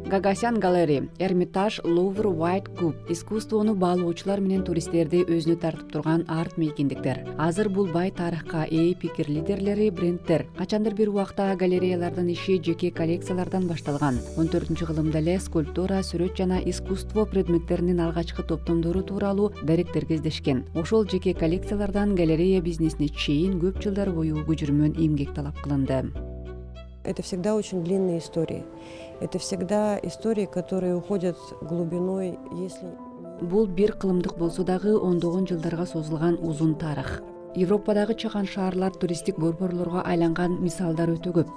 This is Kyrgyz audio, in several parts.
Gagosian Gallery, Эрмитаж, Louvre, White Cube искусствону баалоочулар менен туристтерди өзүнө тартып турган арт мейкиндиктер. Азыр бул бай тарыхка ээ пикир лидерлери, брендтер. Качандыр бир убакта галереялардын иши жеке коллекциялардан башталган. 14-кылымда эле скульптура, сүрөт жана искусство предметтеринин алгачкы топтомдору тууралуу даректер кездешкен. Ошол жеке коллекциялардан галерея бизнесине чейин көп жылдар бою көчүрмөн эмгек талап кылынды. Это всегда очень длинные истории. Это всегда истории, которые уходят глубиной, если... Бул бир кылымдык болсо дагы ондогон жылдарга созулган узун тарых. Европадагы чаган шаарлар туристтик борборлорго айланган мисалдар өтө көп.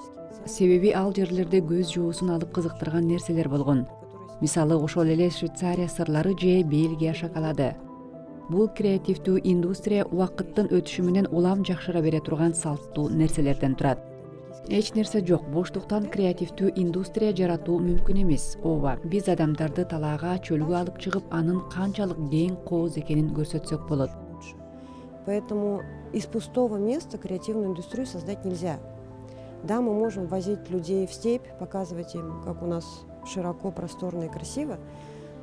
Себеби ал жерлерде көз жоосун алып кызыктырган нерселер болгон. Мисалы ошол эле Швейцария сырлары же Бельгия шоколады. Бул креативдүү индустрия убакыттын өтүшү менен улам жакшыра бере турган салттуу нерселерден турат. Эч нерсе жок, боштуктан креативдүү индустрия жаратуу мүмкүн эмес. Ооба, биз адамдарды талаага, чөлгө алып чыгып, анын канчалык кең кооз экенин көрсөтсөк болот. Поэтому из пустого места креативную индустрию создать нельзя. Да, мы можем возить людей в степь, показывать им, как у нас широко, просторно и красиво,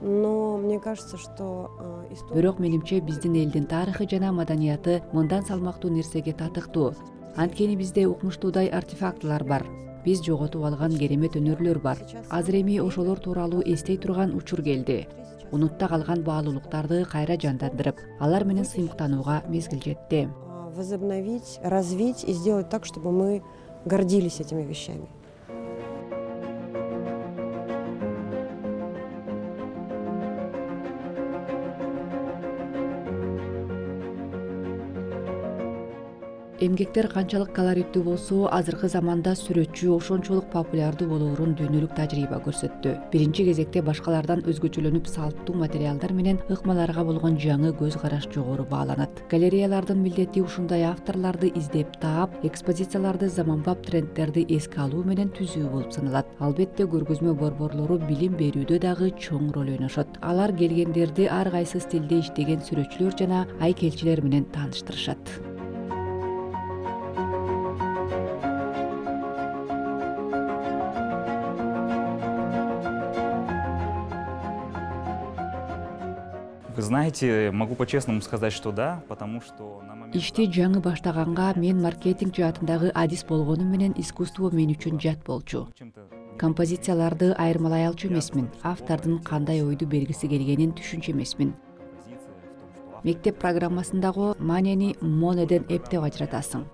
но мне кажется, что Бирок менимче биздин элдин тарыхы жана маданияты мындан салмактуу нерсеге татыктуу. Анткени бизде укмуштуудай артефактылар бар. Биз жоготуп алган керемет өнөрлөр бар. Азыр эми ошолор тууралуу эстей турган учур келди. Унутта калган баалуулуктарды кайра жандандырып, алар менен сыймыктанууга мезгил жетти. Возобновить, развить и сделать так, чтобы мы гордились этими вещами. Эмгектер канчалык колориттүү болсо, азыркы заманда сүрөтчү ошончолук популярдуу болоорун дүйнөлүк тажрыйба көрсөттү. Биринчи кезекте башкалардан өзгөчөлөнүп, салттуу материалдар менен ыкмаларга болгон жаңы көз караш жогору бааланат. Галереялардын милдети ушундай авторлорду издеп таап, экспозицияларды заманбап трендтерди эске алуу менен түзүү болуп саналат. Албетте көргөзмө борборлору билим берүүдө дагы чоң роль ойношот. Алар келгендерди ар кайсы стилде иштеген сүрөтчүлөр жана айкелчилер менен тааныштырышат. Вы знаете, могу по-честному сказать, что да, потому что на момент... Ишти жаңы баштаганга мен маркетинг жаатындагы адис болгону менен искусство мен үчүн жат болчу. Композицияларды айырмалай алчу эмесмин, автордун кандай ойду бергиси келгенин түшүнчү эмесмин. Мектеп программасындагы маанени монеден эптеп ажыратасың.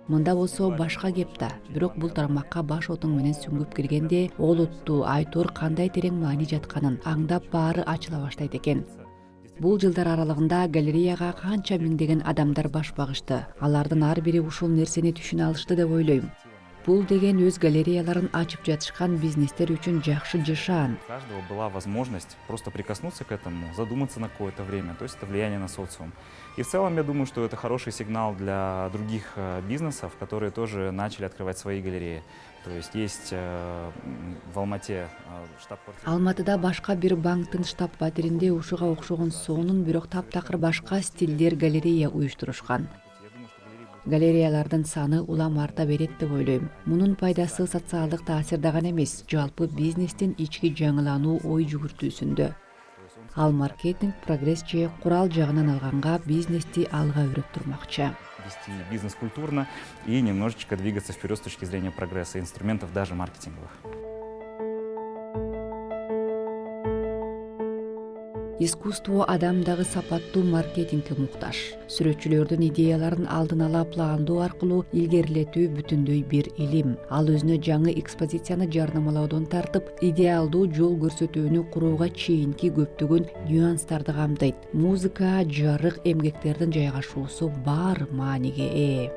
Мында болсо башка кеп да, бирок бул тармакка баш отуң менен сүңгүп киргенде олуттуу айтор кандай терең маани жатканын аңдап баары ачыла баштайт экен. Бул жылдар аралыгында галереяга канча миңдеген адамдар баш багышты. Алардын ар бири ушул нерсени түшүнө алышты деп ойлойм. Бул деген өз галереяларын ачып жатышкан бизнестер үчүн жакшы жашаан. У каждого была возможность просто прикоснуться к этому, задуматься на какое-то время, то есть это влияние на социум. И в целом я думаю, что это хороший сигнал для других бизнесов, которые тоже начали открывать свои галереи. То есть есть в Алмате штаб-квартира. Алматыда башка бир банктын штаб-квартиринде ушуга окшогон сонун, бирок таптакыр башка стилдер галерея уюштурушкан. Галереялардын саны улам арта берет деп ойлойм. Мунун пайдасы социалдык таасирде гана эмес, жалпы бизнестин ички жаңылануу ой жүгүртүүсүндө. Ал маркетинг, прогресс же курал жагынан алганга бизнести алга өрөп турмакчы. Вести бизнес культурно и немножечко двигаться вперед с точки зрения прогресса, инструментов даже маркетинговых. Искусство адамдагы сапаттуу маркетингке муктаж. Сүрөтчүлөрдүн идеяларын алдын ала пландоо аркылуу илгерилетүү бүтүндөй бир илим. Ал өзүнө жаңы экспозицияны жарнамалоодон тартып, идеалдуу жол көрсөтүүнү курууга чейинки көптөгөн нюанстарды камтыйт. Музыка, жарык, эмгектердин жайгашуусу бар мааниге ээ.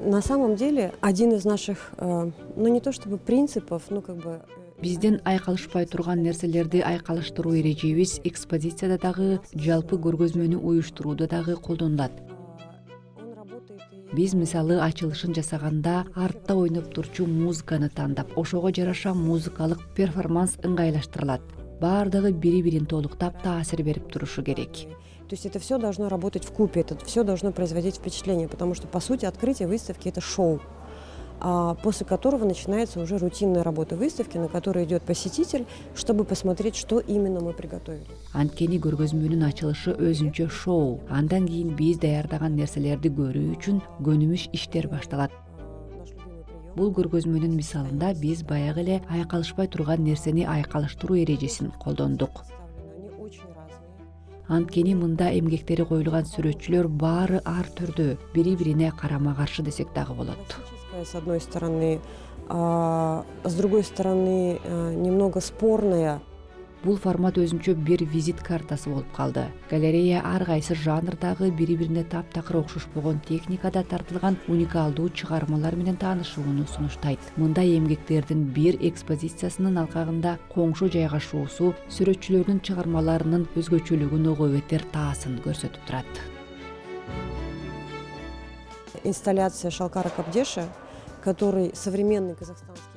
На самом деле, один из наших, не то чтобы принципов, Биздин айкалышпай турган нерселерди айкалыштыруу эрежебиз экспозицияда дагы, жалпы көргөзмөнү уюштурууда дагы колдонулат. Биз мисалы ачылышын жасаганда артта ойноп турчу музыканы тандап, ошого жараша музыкалык перформанс ыңгайлаштырылат. Баардыгы бири-бирин толуктап таасир берип турушу керек. То есть это все должно работать вкупе, это все должно производить впечатление, потому что, по сути, открытие выставки – это шоу. после которого начинается уже рутинная работа выставки, на которой идет посетитель, чтобы посмотреть, что именно мы приготовили. Анткени көргөзмөнүн ачылышы өзүнчө шоу. Андан кийин биз даярдаган нерселерди көрүү үчүн көнүмүш иштер башталат. Бул көргөзмөнүн мисалында биз баягы эле айкалышпай турган нерсени айкалыштыруу эрежесин колдондук. Анткени мында эмгектери коюлган сүрөтчүлөр баары ар түрдүү, бири-бирине карама-каршы десек дагы болот. С одной стороны, с другой стороны, немного спорная. Бул формат өзүнчө бир визит картасы болуп калды. Галерея ар кайсы жанрдагы бири-бирине таптакыр окшошпогон техникада тартылган уникалдуу чыгармалар менен таанышууну сунуштайт. Мында эмгектердин бир экспозициясынын алкагында коңшу жайгашуусу сүрөтчүлөрдүн чыгармаларынын өзгөчөлүгүн огуп этер таасын көрсөтүп турат. Инсталляция Шалкара Кабдеша, который современный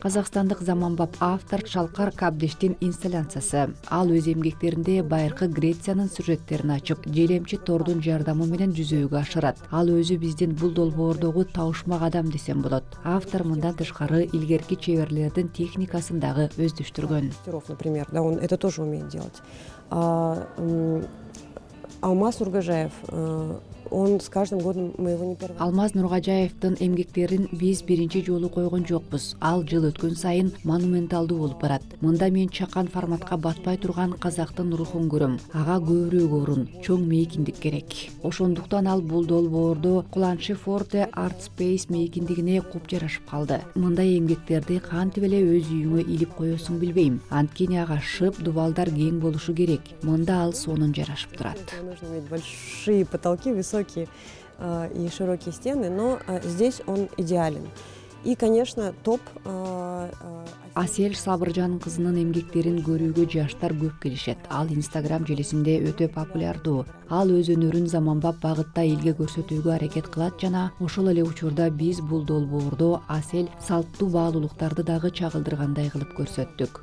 Казакстандык заманбап автор Шалкар Кабдештин инсталляциясы. Ал өз эмгектеринде байыркы Грециянын сюжеттерин ачып, желемчи тордун жардамы менен жүзөөгө ашырат. Ал өзү биздин бул долбоордогу табышмак адам десем болот. Автор мындан тышкары илгерки чеберлердин техникасын дагы өздөштүргөн. Например, да, он это тоже умеет делать. Алмаз Нургажаев, он с каждым годом мы его не первый. Алмаз Нургажаевдин эмгектерин биз биринчи жолу койгон жокпуз. Ал жыл өткөн сайын монументалдуу болуп барат. Мында мен чакан форматка батпай турган казактын рухун көрөм. Ага көбүрөөк орун, чоң мейкиндик керек. Ошондуктан ал бул долбоордо Куланчы Форте Арт Спейс мейкиндигине куп жарашып калды. Мындай эмгектерди кантип эле өз үйүңө илип коесуң билбейм. Анткени ага шып, дубалдар кең болушу керек. Мында ал сонун жарашып турат. Нужно иметь большие потолки, высокие и широкие стены, но здесь он идеален. И, конечно, топ. Асель Сабыржан кызынын эмгектерин көрүүгө жаштар көп келишет. Ал Instagram желисинде өтө популярдуу. Ал өз өнөрүн заманбап багытта элге көрсөтүүгө аракет кылат жана ошол эле учурда биз бул долбоордо Асель салттуу баалуулуктарды дагы чагылдыргандай кылып көрсөттүк.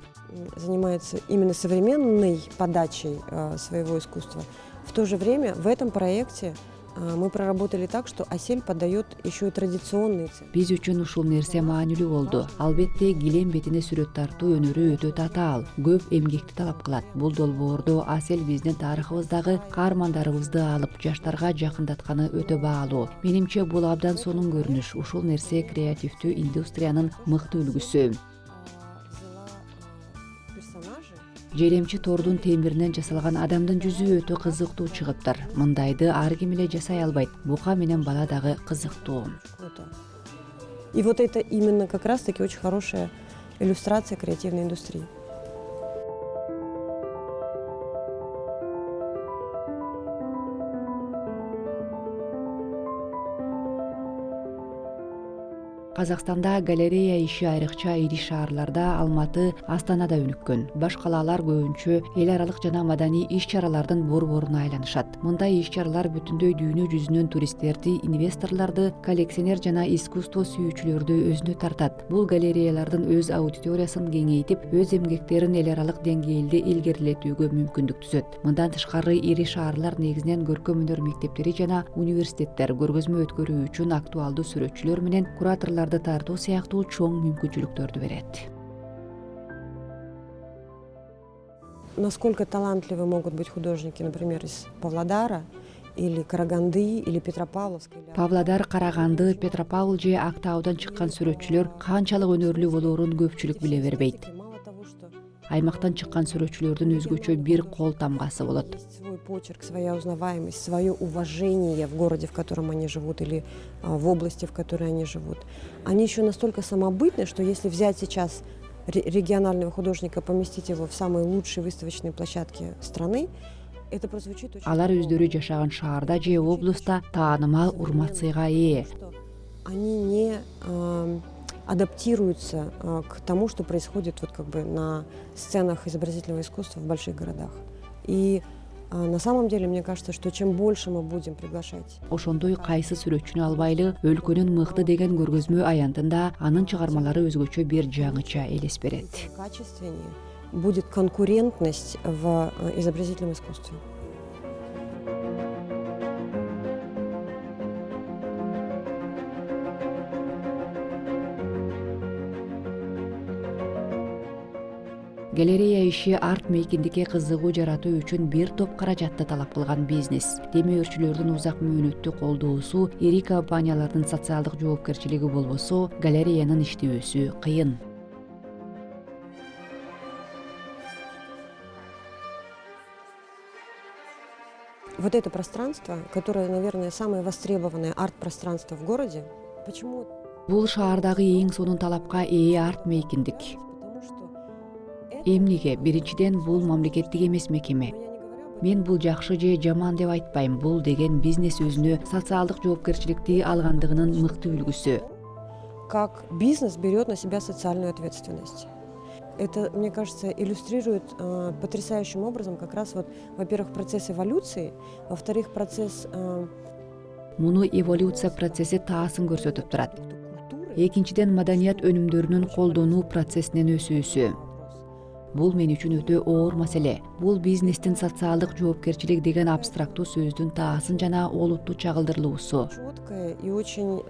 Занимается именно современной подачей своего искусства. В то же время в этом проекте мы проработали так, что Асель подает еще и традиционные цветы. Биз үчүн ушул нерсе маанилүү болду. Албетте килем бетине сүрөт тартуу өнөрү өтө татаал, көп эмгекти талап кылат. Бул долбоордо Асель биздин тарыхыбыздагы каармандарыбызды алып, жаштарга жакындатканы өтө баалуу. Менимче бул абдан сонун көрүнүш. Ушул нерсе креативдүү индустриянын мыкты үлгүсү. Желемчи тордун темиринен жасалган адамдын жүзү өтө кызыктуу чыгыптыр. Мындайды ар ким эле жасай албайт. Бука менен бала дагы кызыктуу. И вот это именно как раз-таки очень хорошая иллюстрация креативной индустрии. Казакстанда галерея иши айрыкча ири шаарларда, Алматы, Астанада өнүккөн. Баш калаалар көбүнчө эл аралык жана маданий иш-чаралардын борборуна айланышат. Мындай иш-чаралар бүтүндөй дүйнө жүзүнөн туристтерди, инвесторлорду, коллекционер жана искусство сүйүүчүлөрдү өзүнө тартат. Бул галереялардын өз аудиториясын кеңейтип, өз эмгектерин эл аралык деңгээлде илгерилетүүгө мүмкүндүк түзөт. Мындан тышкары ири шаарлар негизинен көркөм өнөр мектептери жана университеттер көргөзмө өткөрүү үчүн актуалдуу сүрөтчүлөр менен кураторлор тартуу сыяктуу чоң мүмкүнчүлүктөрдү берет. Насколько талантливы могут быть художники, например, из Павлодара или Караганды или Петропавловска? Павлодар, Караганды, Петропавл же Актаудан чыккан сүрөтчүлөр канчалык өнөрлүү болоорун көпчүлүк биле бербейт. Аймактан чыккан сүрөтчүлөрдүн өзгөчө бир кол тамгасы болот. Свой почерк, своя узнаваемость, свое уважение в городе, в котором они живут, или в области, в которой они живут. Они еще настолько самобытны, что если взять сейчас регионального художника, поместить его в самые лучшие выставочные площадки страны, это прозвучит очень... Алар өздөрү жашаган шаарда же облуста таанымал урмат-сыйга ээ. Они не адаптируются к тому, что происходит вот как бы на сценах изобразительного искусства в больших городах. И на самом деле, мне кажется, что чем больше мы будем приглашать. Ошондой кайсы сүрөтчүнү албайлы, өлкөнүн мыкты деген көргөзмө аянтында анын чыгармалары өзгөчө бир жаңыча элес берет. Качественнее будет конкурентность в изобразительном искусстве. Галерея иши арт мейкиндикке кызыгуу жаратуу үчүн бир топ каражатты талап кылган бизнес. Демөөрчүлөрдүн узак мөөнөттүү колдоосу, ири компаниялардын социалдык жоопкерчилиги болбосо, галереянын иштөөсү кыйын. Вот это пространство, которое, наверное, самое востребованное арт-пространство в городе, почему? Бул шаардагы эң сонун талапка ээ арт мейкиндик. Потому что Эмнеге? Биринчиден, бул мамлекеттик эмес мекеме. я не говорю об этом. Мен бул жакшы же жаман деп айтпайм. Бул деген бизнес өзүнө социалдык жоопкерчиликти алгандыгынын мыкты үлгүсү. Как бизнес берет на себя социальную ответственность. Это, мне кажется, иллюстрирует потрясающим образом как раз вот, во-первых, процесс эволюции, во-вторых, процесс Муну эволюция процесси таасын көрсөтүп турат. культуры. Экинчиден, маданият өнүмдөрүнүн колдонуу процессинин өсүүсү. Бул мен үчүн өтө оор маселе. Бул бизнестин социалдык жоопкерчилик деген абстрактуу сөздүн таасын жана олуттуу чагылдырылуусу. Четкая и очень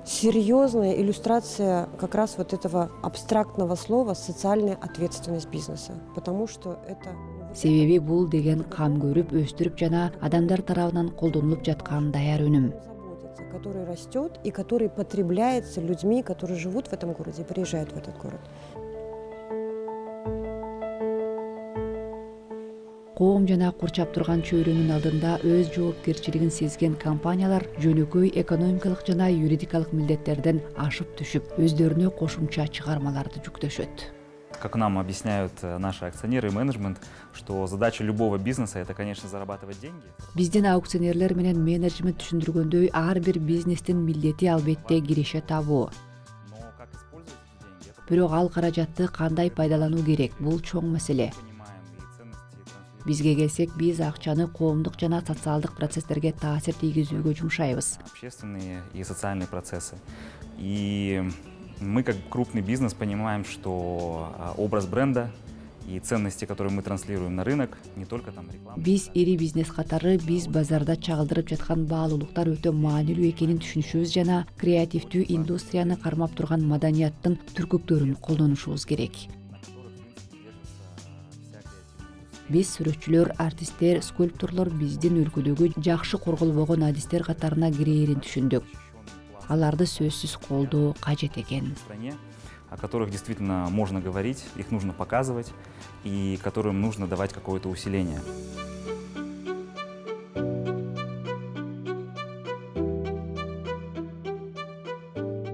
серьезная иллюстрация как раз вот этого абстрактного слова «социальная ответственность бизнеса». Потому что это... Себеби бул деген кам көрүп, өстүрүп жана адамдар тарабынан колдонулуп жаткан даяр өнүм. Который растет и который потребляется людьми, которые живут в этом городе и приезжают в этот город. Коом жана курчап турган чөйрөнүн алдында өз жоопкерчилигин сезген компаниялар жөнөкөй экономикалык жана юридикалык милдеттерден ашып түшүп, өздөрүнө кошумча чыгармаларды жүктөшөт. Как нам объясняют наши акционеры и менеджмент, что задача любого бизнеса – это, конечно, зарабатывать деньги. Биздин аукционерлер менен менеджмент түшүндүргөндөй, ар бир бизнестин милдети албетте киреше табуу. Но как использовать эти деньги – это Бирок ал каражатты кандай пайдалануу керек, бул чоң маселе. понимаем и ценности трансфер- Бизге келсек, биз акчаны коомдук жана социалдык процесстерге таасир тийгизүүгө жумшайбыз. общественные и социальные процессы. И мы, как крупный бизнес, понимаем, что образ бренда и ценности, которые мы транслируем на рынок, не только там реклама. Биз ири бизнес катары биз базарда чагылдырып жаткан баалуулуктар өтө маанилүү экенин түшүнүшүбүз жана креативдүү индустрияны кармап турган маданияттын түркүктөрүн колдонушубуз керек. На которых, в принципе, держится вся креативная индустрия. Биз сүрөтчүлөр, артисттер, скульпторлор биздин өлкөдөгү жакшы корголбогон адистер катарына кирээрин түшүндүк. Аларды сөзсүз колдоо кажет экен. В стране, о которых действительно можно говорить, их нужно показывать и которым нужно давать какое-то усиление.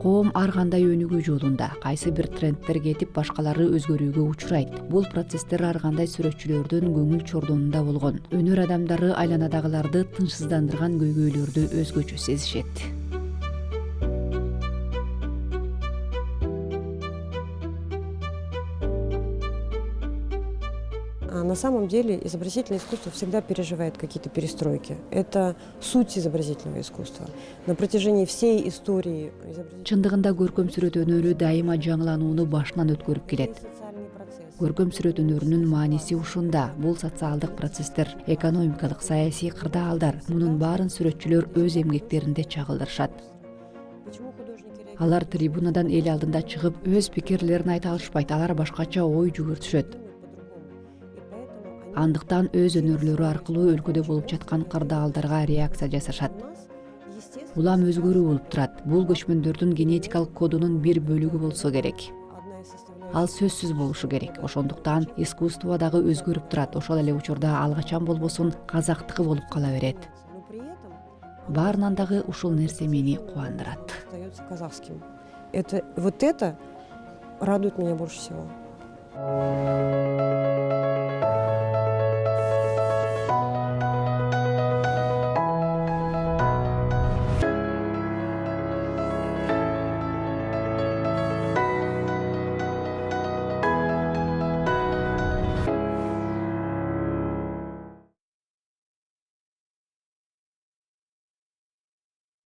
Коом ар кандай өнүгүү жолунда, кайсы бир трендтер кетип, башкалары өзгөрүүгө учурайт. Бул процесстер ар кандай сүрөтчүлөрдүн көңүл чордонунда болгон. Өнөр адамдары айланадагыларды тынчсыздандырган көйгөйлөрдү өзгөчө сезишет. На самом деле изобразительное искусство всегда переживает какие-то перестройки. Это суть изобразительного искусства. На протяжении всей истории Чындыгында көркөм сүрөт өнөрү дайыма жаңыланууну башынан өткөрүп келет. социальный процесс. Көркөм сүрөт өнөрүнүн мааниси ушунда. Бул социалдык процесстер, экономикалык, саясий кырдаалдар. Мунун баарын сүрөтчүлөр өз эмгектеринде чагылдырышат. Почему художники реагируют? Алар трибунадан эл алдында чыгып, өз пикирлерин айта алышпайт. Алар башкача ой жүгүртүшөт. И поэтому они Андыктан өз өнөрлөрү аркылуу өлкөдө болуп жаткан кырдаалдарга реакция жасашат. у нас, естественно, Улам өзгөрүү болуп турат. Бул көчмөндөрдүн генетикалык кодунун бир бөлүгү болсо керек. одна из составляющих. Ал сөзсүз болушу керек. Ошондуктан искусство дагы өзгөрүп турат. Ошол эле учурда алгачан болбосун казактыкы болуп кала берет. Но при этом Баарынан дагы ушул нерсе мени кубандырат. остается казахским. Вот это радует меня больше всего.